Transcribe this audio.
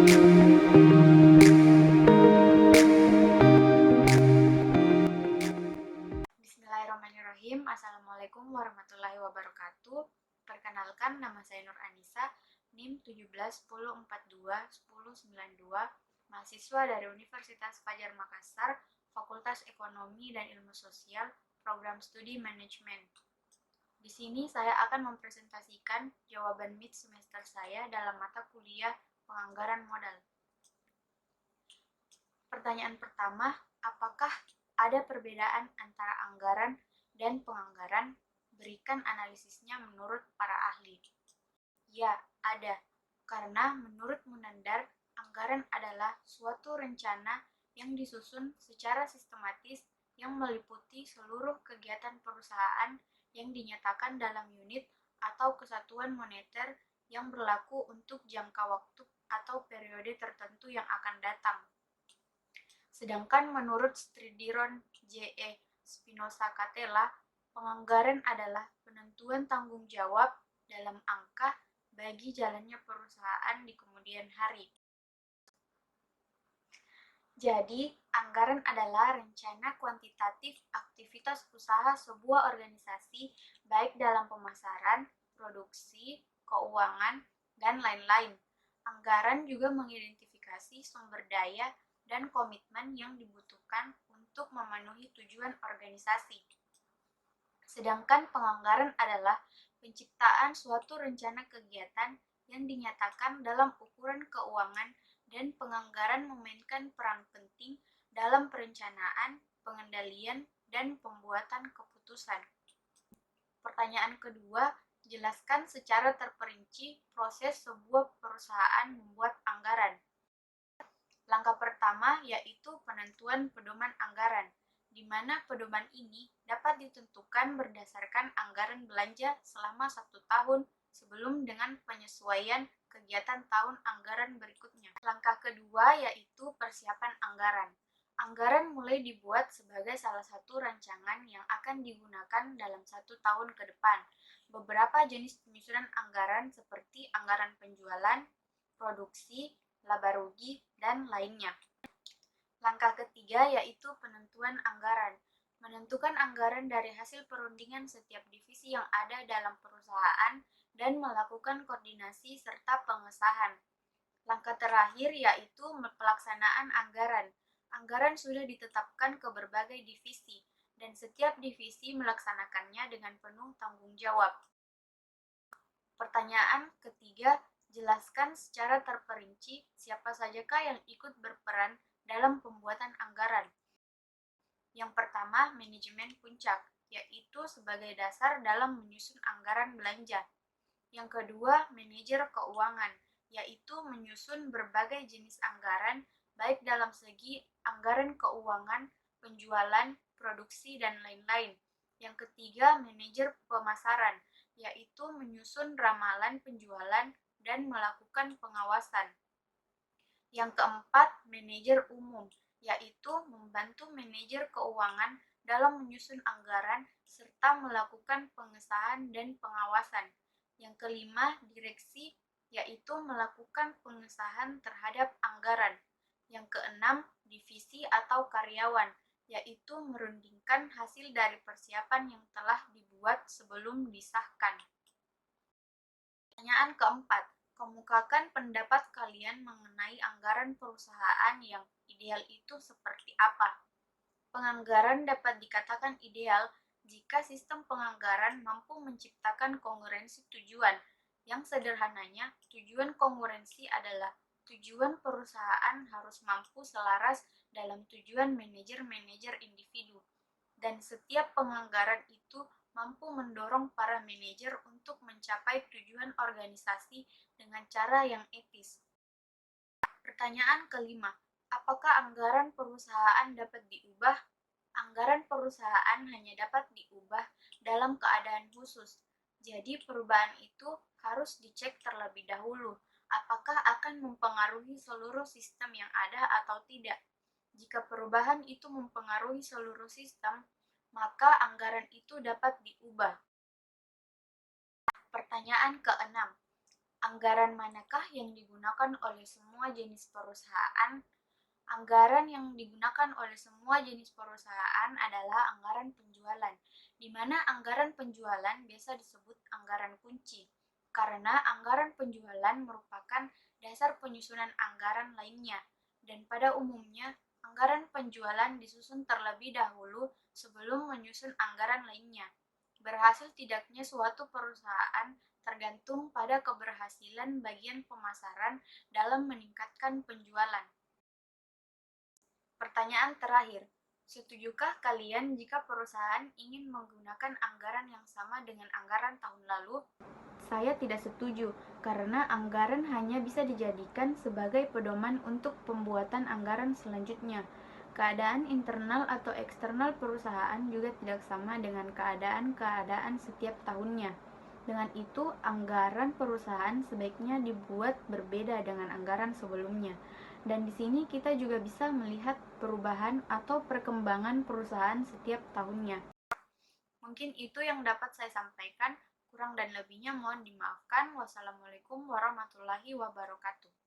Bismillahirrahmanirrahim. Assalamualaikum warahmatullahi wabarakatuh. Perkenalkan, nama saya Nur Anissa, NIM 1710421092, mahasiswa dari Universitas Fajar Makassar, Fakultas Ekonomi dan Ilmu Sosial, Program Studi Manajemen. Di sini saya akan mempresentasikan jawaban mid semester saya dalam mata kuliah penganggaran modal. Pertanyaan pertama, apakah ada perbedaan antara anggaran dan penganggaran? Berikan analisisnya menurut para ahli. Ya, ada. Karena menurut Munandar, anggaran adalah suatu rencana yang disusun secara sistematis yang meliputi seluruh kegiatan perusahaan yang dinyatakan dalam unit atau kesatuan moneter yang berlaku untuk jangka waktu atau periode tertentu yang akan datang. Sedangkan menurut Stridiron J.E. Spinoza Catella, penganggaran adalah penentuan tanggung jawab dalam angka bagi jalannya perusahaan di kemudian hari. Jadi, anggaran adalah rencana kuantitatif aktivitas usaha sebuah organisasi, baik dalam pemasaran, produksi, keuangan, dan lain-lain. Anggaran juga mengidentifikasi sumber daya dan komitmen yang dibutuhkan untuk memenuhi tujuan organisasi. Sedangkan penganggaran adalah penciptaan suatu rencana kegiatan yang dinyatakan dalam ukuran keuangan, dan penganggaran memainkan peran penting dalam perencanaan, pengendalian, dan pembuatan keputusan. Pertanyaan kedua, jelaskan secara terperinci proses sebuah perusahaan membuat anggaran. Langkah pertama yaitu penentuan pedoman anggaran, di mana pedoman ini dapat ditentukan berdasarkan anggaran belanja selama 1 tahun sebelum dengan penyesuaian kegiatan tahun anggaran berikutnya. Langkah kedua yaitu persiapan anggaran. Anggaran mulai dibuat sebagai salah satu rancangan yang akan digunakan dalam 1 tahun ke depan. Beberapa jenis penyusunan anggaran seperti anggaran penjualan, produksi, laba rugi, dan lainnya. Langkah ketiga yaitu penentuan anggaran. Menentukan anggaran dari hasil perundingan setiap divisi yang ada dalam perusahaan dan melakukan koordinasi serta pengesahan. Langkah terakhir yaitu pelaksanaan anggaran. Anggaran sudah ditetapkan ke berbagai divisi, dan setiap divisi melaksanakannya dengan penuh tanggung jawab. Pertanyaan ketiga, jelaskan secara terperinci siapa sajakah yang ikut berperan dalam pembuatan anggaran. Yang pertama, manajemen puncak, yaitu sebagai dasar dalam menyusun anggaran belanja. Yang kedua, manajer keuangan, yaitu menyusun berbagai jenis anggaran, baik dalam segi anggaran keuangan, penjualan, produksi, dan lain-lain. Yang ketiga, manajer pemasaran, yaitu menyusun ramalan penjualan dan melakukan pengawasan. Yang keempat, manajer umum, yaitu membantu manajer keuangan dalam menyusun anggaran serta melakukan pengesahan dan pengawasan. Yang kelima, direksi, yaitu melakukan pengesahan terhadap anggaran. Yang keenam, divisi atau karyawan, yaitu merundingkan hasil dari persiapan yang telah dibuat sebelum disahkan. Pertanyaan keempat, kemukakan pendapat kalian mengenai anggaran perusahaan yang ideal itu seperti apa? Penganggaran dapat dikatakan ideal jika sistem penganggaran mampu menciptakan kongruensi tujuan. Yang sederhananya, tujuan kongruensi adalah tujuan perusahaan harus mampu selaras dalam tujuan manajer-manajer individu, dan setiap penganggaran itu mampu mendorong para manajer untuk mencapai tujuan organisasi dengan cara yang etis. Pertanyaan kelima, apakah anggaran perusahaan dapat diubah? Anggaran perusahaan hanya dapat diubah dalam keadaan khusus. Jadi perubahan itu harus dicek terlebih dahulu, apakah akan mempengaruhi seluruh sistem yang ada atau tidak. Jika perubahan itu mempengaruhi seluruh sistem, maka anggaran itu dapat diubah. Pertanyaan keenam, Anggaran manakah yang digunakan oleh semua jenis perusahaan? Anggaran yang digunakan oleh semua jenis perusahaan adalah anggaran penjualan, di mana anggaran penjualan biasa disebut anggaran kunci, karena anggaran penjualan merupakan dasar penyusunan anggaran lainnya, dan pada umumnya anggaran penjualan disusun terlebih dahulu sebelum menyusun anggaran lainnya. Berhasil tidaknya suatu perusahaan tergantung pada keberhasilan bagian pemasaran dalam meningkatkan penjualan. Pertanyaan terakhir, setujukah kalian jika perusahaan ingin menggunakan anggaran yang sama dengan anggaran tahun lalu? Saya tidak setuju, karena anggaran hanya bisa dijadikan sebagai pedoman untuk pembuatan anggaran selanjutnya. Keadaan internal atau eksternal perusahaan juga tidak sama dengan keadaan-keadaan setiap tahunnya. Dengan itu, anggaran perusahaan sebaiknya dibuat berbeda dengan anggaran sebelumnya. Dan di sini kita juga bisa melihat perubahan atau perkembangan perusahaan setiap tahunnya. Mungkin itu yang dapat saya sampaikan. Kurang dan lebihnya mohon dimaafkan. Wassalamualaikum warahmatullahi wabarakatuh.